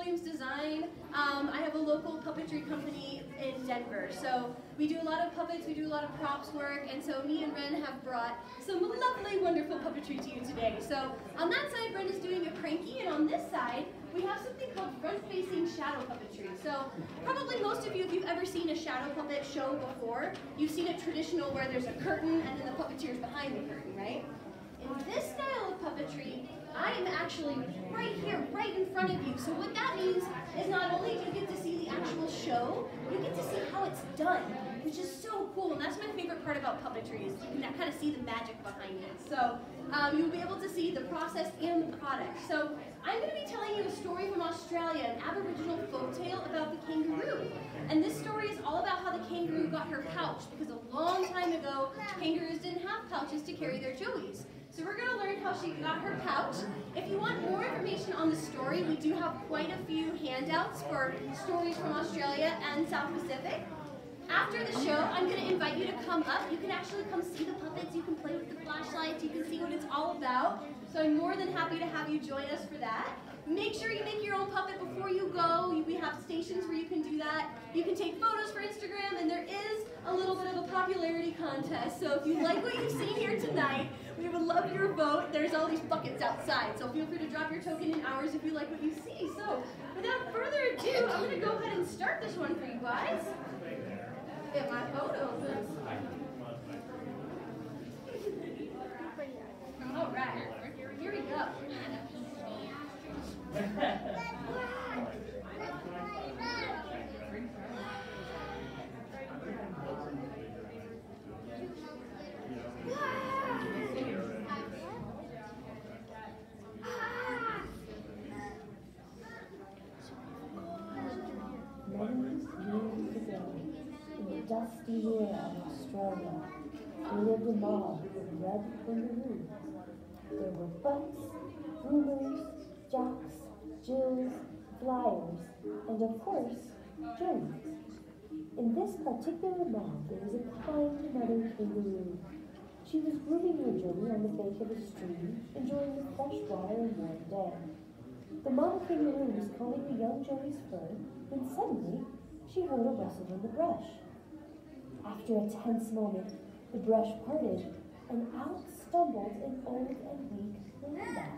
Williams Design. I have a local puppetry company in Denver. So we do a lot of puppets, we do a lot of props work, and so me and Rhen have brought some lovely, wonderful puppetry to you today. So on that side, Rhen is doing a crankie, and on this side, we have something called front-facing shadow puppetry. So probably most of you, if you've ever seen a shadow puppet show before, you've seen a traditional where there's a curtain and then the puppeteer's behind the curtain, right? In this style of puppetry, I am actually right here, right in front of you. So what that means is not only do you get to see the actual show, you get to see how it's done, which is so cool. And that's my favorite part about puppetry, is you can kind of see the magic behind it. So you'll be able to see the process and the product. So I'm going to be telling you a story from Australia, an Aboriginal folktale about the kangaroo. And this story is all about how the kangaroo got her pouch, because a long time ago, kangaroos didn't have pouches to carry their joeys. So we're going to learn how she got her pouch. If you want more information on the story, we do have quite a few handouts for stories from Australia and South Pacific. After the show, I'm going to invite you to come up. You can actually come see the puppets, you can play with the flashlights, you can see what it's all about. So I'm more than happy to have you join us for that. Make sure you make your own puppet before you go. We have stations where you can do that. You can take photos for Instagram, and there is a little bit of a popularity contest. So if you like what you've seen here tonight, we would love your vote. There's all these buckets outside, so feel free to drop your token in ours if you like what you see. So without further ado, I'm going to go ahead and start this one for you guys. Get my photos. All right, here we go. Dusty air of Australia, there lived a mob of red kangaroos. There were butts, boomers, jocks, jills, flyers, and of course, joeys. In this particular mob, there was a kind mother kangaroo. She was grooming her joey on the bank of a stream, enjoying the fresh water and warm day. The mama kangaroo was combing the young joey's fur when suddenly she heard a rustle in the brush. After a tense moment, the brush parted, and out stumbled an old and weak wombat.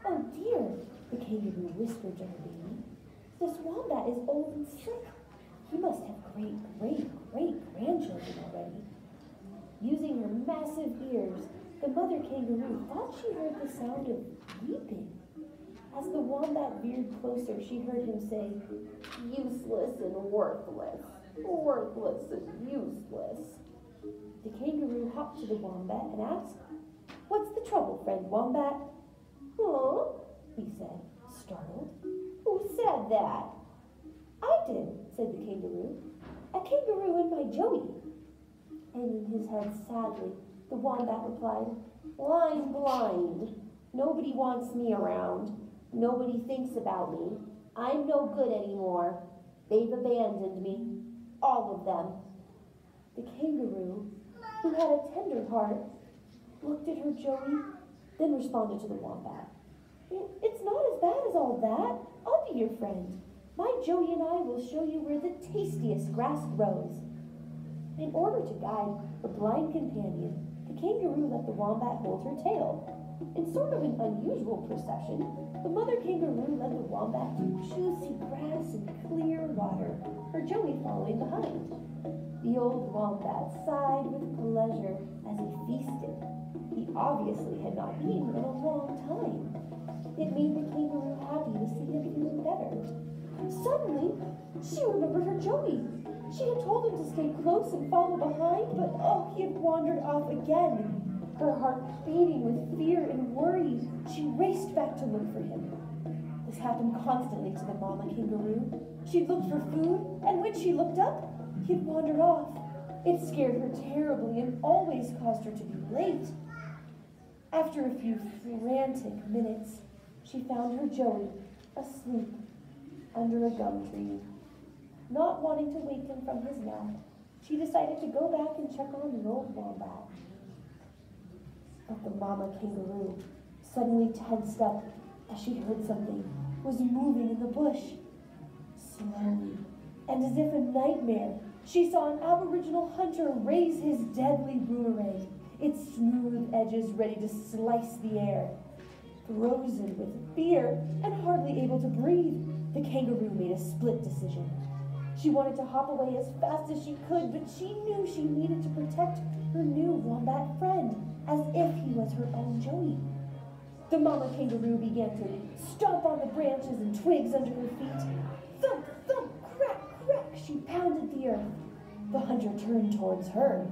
"Oh dear," the kangaroo whispered to her baby. "This wombat is old and sick. He must have great-great-great-grandchildren already." Using her massive ears, the mother kangaroo thought she heard the sound of weeping. As the wombat veered closer, she heard him say, "Useless and worthless. Worthless and useless." The kangaroo hopped to the wombat and asked, "What's the trouble, friend wombat?" "Huh?" he said, startled. "Who said that?" "I did," said the kangaroo. "A kangaroo and my joey." Hanging his head sadly, the wombat replied, "Well, I'm blind. Nobody wants me around. Nobody thinks about me. I'm no good anymore. They've abandoned me. All of them." The kangaroo, who had a tender heart, looked at her joey, then responded to the wombat. "It's not as bad as all that. I'll be your friend. My joey and I will show you where the tastiest grass grows." In order to guide her blind companion, the kangaroo let the wombat hold her tail. In sort of an unusual procession, the mother kangaroo led the wombat to juicy grass and clear water, her joey following behind. The old wombat sighed with pleasure as he feasted. He obviously had not eaten in a long time. It made the kangaroo happy to see him feeling better. Suddenly, she remembered her joey. She had told him to stay close and follow behind, but he had wandered off again. Her heart beating with fear and worry, she raced back to look for him. This happened constantly to the mama kangaroo. She looked for food, and when she looked up, he'd wandered off. It scared her terribly and always caused her to be late. After a few frantic minutes, she found her joey asleep under a gum tree. Not wanting to wake him from his nap, she decided to go back and check on the old wombat. But the mama kangaroo suddenly tensed up as she heard something was moving in the bush. Slowly, and as if a nightmare, she saw an Aboriginal hunter raise his deadly boomerang, its smooth edges ready to slice the air. Frozen with fear and hardly able to breathe, the kangaroo made a split decision. She wanted to hop away as fast as she could, but she knew she needed to protect her new wombat friend, as if he was her own Joey. The mama kangaroo began to stomp on the branches and twigs under her feet. Thump, thump, crack, crack, she pounded the earth. The hunter turned towards her.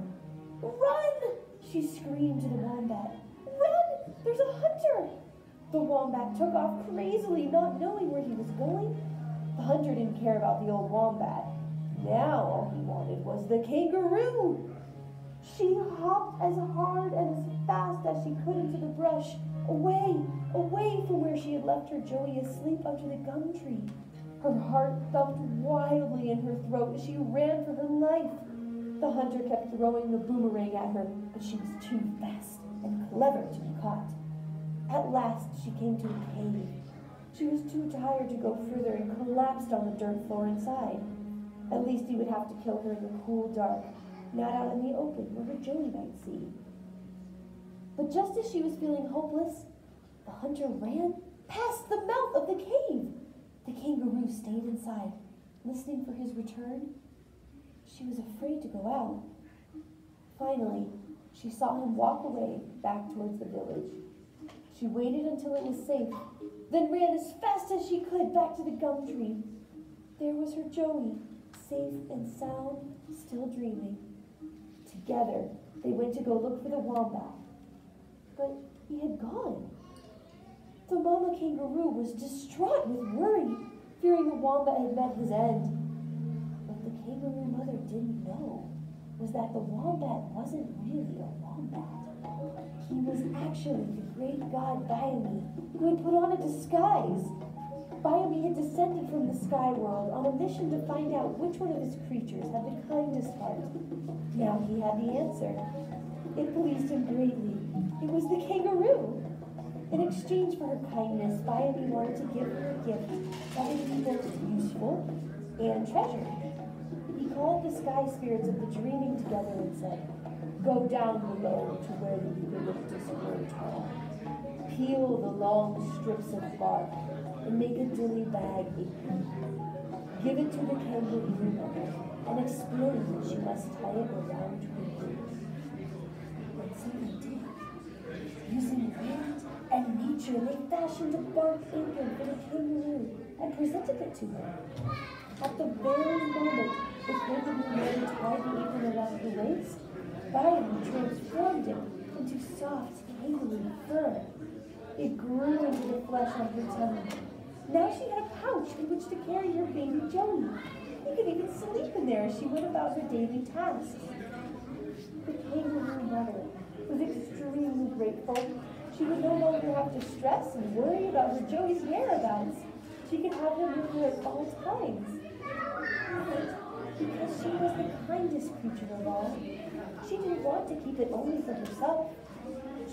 Run! She screamed to the wombat. Run! There's a hunter! The wombat took off crazily, not knowing where he was going. The hunter didn't care about the old wombat. Now all he wanted was the kangaroo. She hopped as hard and as fast as she could into the brush, away from where she had left her Joey asleep under the gum tree. Her heart thumped wildly in her throat as she ran for her life. The hunter kept throwing the boomerang at her, but she was too fast and clever to be caught. At last, she came to a cave. She was too tired to go further and collapsed on the dirt floor inside. At least he would have to kill her in the cool dark, not out in the open where her Joey might see. But just as she was feeling hopeless, the hunter ran past the mouth of the cave. The kangaroo stayed inside, listening for his return. She was afraid to go out. Finally, she saw him walk away back towards the village. She waited until it was safe, then ran as fast as she could back to the gum tree. There was her Joey, safe and sound, still dreaming. Together, they went to go look for the wombat, but he had gone. The mama kangaroo was distraught with worry, fearing the wombat had met his end. What the kangaroo mother didn't know was that the wombat wasn't really a wombat. He was actually the great god Biomi, who had put on a disguise. Biomi had descended from the sky world on a mission to find out which one of his creatures had the kindest heart. Now he had the answer. It pleased him greatly. It was the kangaroo. In exchange for her kindness, Biomi wanted to give her a gift that would be both useful and treasured. He called the sky spirits of the dreaming together and said, "Go down below to where the eucalyptus grow tall. Peel the long strips of bark and make a dilly bag apron. Give it to the kangaroo mother and explain that she must tie it around her waist." And so they did. Using wind and nature, they fashioned a bark apron for the kangaroo and presented it to her. At the very moment the kangaroo mother tied the apron around her waist, Biomi transformed it into soft kangaroo fur. It grew into the flesh on her tummy. Now she had a pouch in which to carry her baby Joey. He could even sleep in there as she went about her daily tasks. The kangaroo mother was extremely grateful. She would no longer have to stress and worry about her Joey's whereabouts. She could have him with her at all times. But because she was the kindest creature of all, she didn't want to keep it only for herself.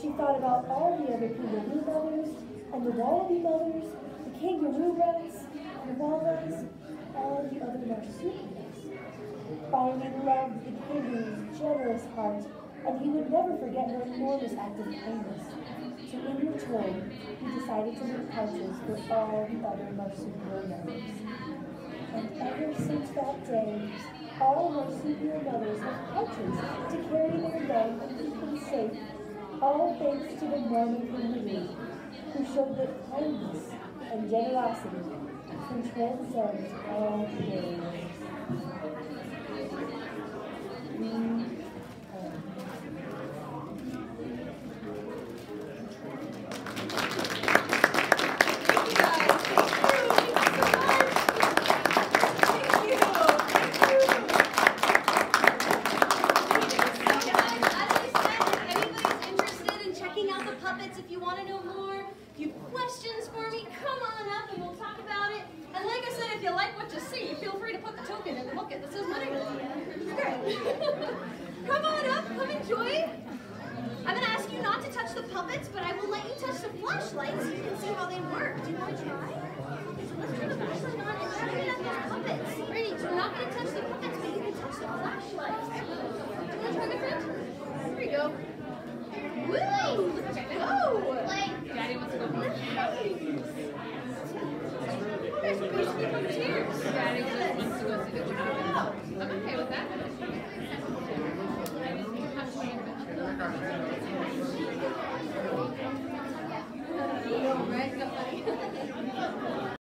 She thought about all the other kangaroo mothers and the wallaby mothers, the kangaroo rats, the walrus, all the other marsupials. Biomi loved the kangaroo's generous heart, and he would never forget her enormous act of kindness. So in return, he decided to make pouches for all the other marsupial mothers. And ever since that day, all marsupial mothers have pouches to carry their young and keep them safe, all thanks to the mama kangaroo, who showed that kindness and generosity can transcend all barriers. go. Woo! Look at go! Daddy wants to go more. There's basically puppeteers. Daddy just wants to go see the child. I'm okay with that.